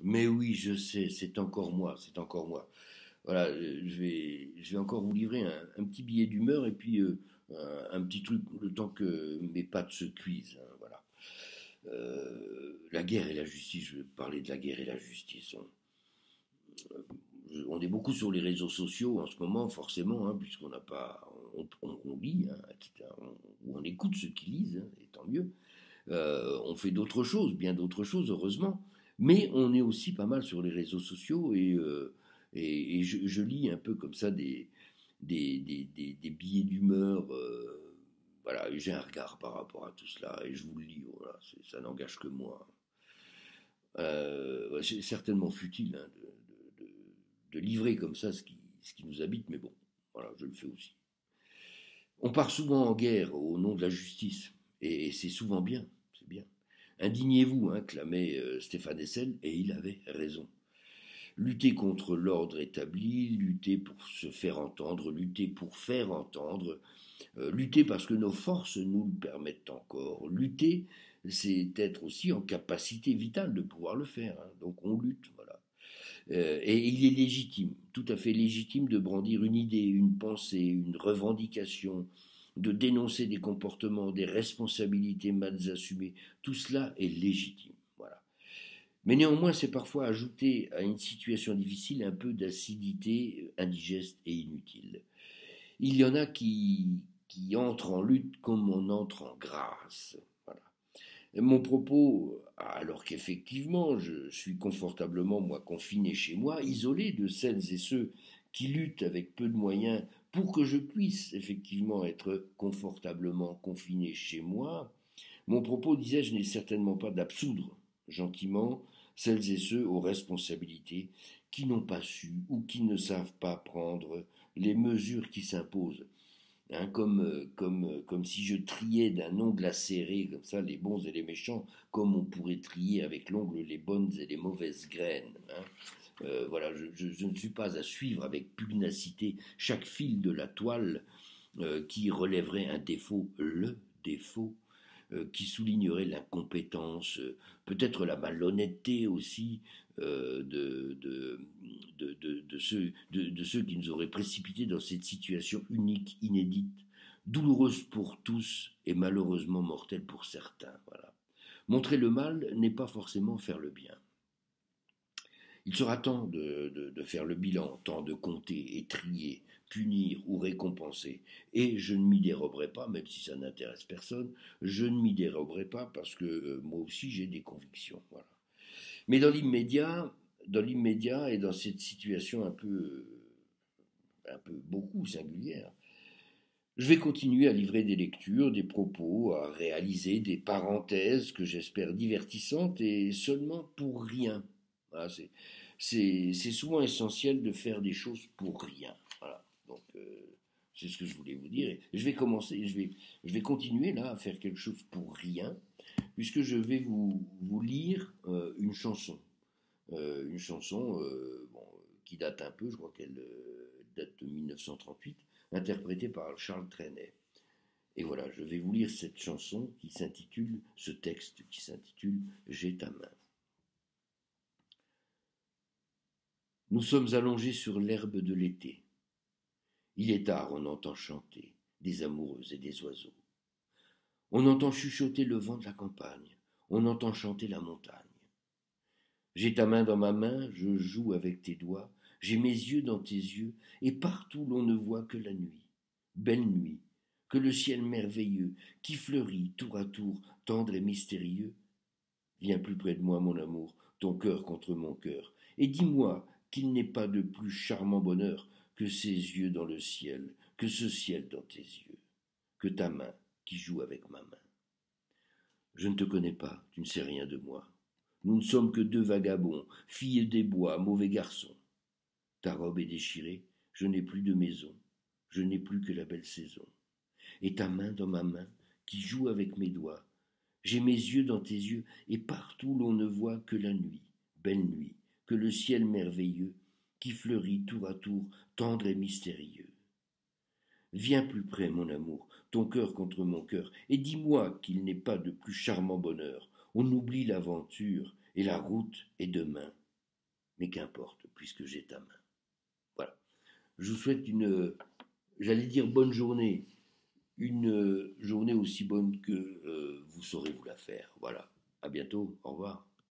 Mais oui, je sais, c'est encore moi, c'est encore moi. Voilà, je vais encore vous livrer un petit billet d'humeur et puis un petit truc le temps que mes pâtes se cuisent, hein, voilà. La guerre et la justice, je vais parler de la guerre et la justice. On est beaucoup sur les réseaux sociaux en ce moment, forcément, hein, puisqu'on n'a pas, on lit, hein, ou on écoute ceux qui lisent, hein, et tant mieux. On fait d'autres choses, bien d'autres choses, heureusement. Mais on est aussi pas mal sur les réseaux sociaux et je lis un peu comme ça des billets d'humeur. Voilà, et j'ai un regard par rapport à tout cela et je vous le lis. Voilà, ça n'engage que moi. Ouais, c'est certainement futile, hein, de livrer comme ça ce qui nous habite, mais bon, voilà, je le fais aussi. On part souvent en guerre au nom de la justice, et c'est souvent bien, c'est bien. Indignez-vous, hein, clamait Stéphane Hessel, et il avait raison. Lutter contre l'ordre établi, lutter pour se faire entendre, lutter pour faire entendre, lutter parce que nos forces nous le permettent encore. Lutter, c'est être aussi en capacité vitale de pouvoir le faire, hein. Donc on lutte, voilà. Et il est légitime, tout à fait légitime de brandir une idée, une pensée, une revendication, de dénoncer des comportements, des responsabilités mal assumées. Tout cela est légitime. Voilà. Mais néanmoins, c'est parfois ajouter à une situation difficile un peu d'acidité indigeste et inutile. Il y en a qui entrent en lutte comme on entre en grâce. Voilà. Mon propos, alors qu'effectivement je suis confortablement, moi, confiné chez moi, isolé de celles et ceux qui luttent avec peu de moyens pour que je puisse effectivement être confortablement confiné chez moi, mon propos, disais-je, n'est certainement pas d'absoudre gentiment celles et ceux aux responsabilités qui n'ont pas su ou qui ne savent pas prendre les mesures qui s'imposent, hein, comme si je triais d'un ongle acéré, comme ça, les bons et les méchants, comme on pourrait trier avec l'ongle les bonnes et les mauvaises graines, hein. Voilà, je ne suis pas à suivre avec pugnacité chaque fil de la toile qui relèverait un défaut, le défaut, qui soulignerait l'incompétence, peut-être la malhonnêteté aussi de ceux qui nous auraient précipités dans cette situation unique, inédite, douloureuse pour tous et malheureusement mortelle pour certains. Voilà. Montrer le mal n'est pas forcément faire le bien. Il sera temps de faire le bilan, temps de compter et trier, punir ou récompenser. Et je ne m'y déroberai pas, même si ça n'intéresse personne, je ne m'y déroberai pas parce que moi aussi j'ai des convictions. Voilà. Mais dans l'immédiat et dans cette situation un peu beaucoup singulière, je vais continuer à livrer des lectures, des propos, à réaliser des parenthèses que j'espère divertissantes et seulement pour rien. Voilà, c'est souvent essentiel de faire des choses pour rien. Voilà. Donc, c'est ce que je voulais vous dire. Et je vais commencer, je vais continuer là à faire quelque chose pour rien, puisque je vais vous lire une chanson bon, qui date un peu, je crois qu'elle date de 1938, interprétée par Charles Trenet. Et voilà, je vais vous lire cette chanson ce texte qui s'intitule J'ai ta main. Nous sommes allongés sur l'herbe de l'été. Il est tard, on entend chanter des amoureux et des oiseaux. On entend chuchoter le vent de la campagne, on entend chanter la montagne. J'ai ta main dans ma main, je joue avec tes doigts, j'ai mes yeux dans tes yeux, et partout l'on ne voit que la nuit. Belle nuit, que le ciel merveilleux, qui fleurit tour à tour, tendre et mystérieux. Viens plus près de moi, mon amour, ton cœur contre mon cœur, et dis-moi qu'il n'est pas de plus charmant bonheur que ces yeux dans le ciel, que ce ciel dans tes yeux, que ta main qui joue avec ma main. Je ne te connais pas, tu ne sais rien de moi. Nous ne sommes que deux vagabonds, filles des bois, mauvais garçons. Ta robe est déchirée, je n'ai plus de maison, je n'ai plus que la belle saison. Et ta main dans ma main, qui joue avec mes doigts. J'ai mes yeux dans tes yeux, et partout l'on ne voit que la nuit, belle nuit, que le ciel merveilleux, qui fleurit tour à tour, tendre et mystérieux. Viens plus près, mon amour, ton cœur contre mon cœur, et dis-moi qu'il n'est pas de plus charmant bonheur. On oublie l'aventure, et la route est demain. mais qu'importe, puisque j'ai ta main. Voilà. Je vous souhaite j'allais dire bonne journée, une journée aussi bonne que vous saurez vous la faire. Voilà. À bientôt. Au revoir.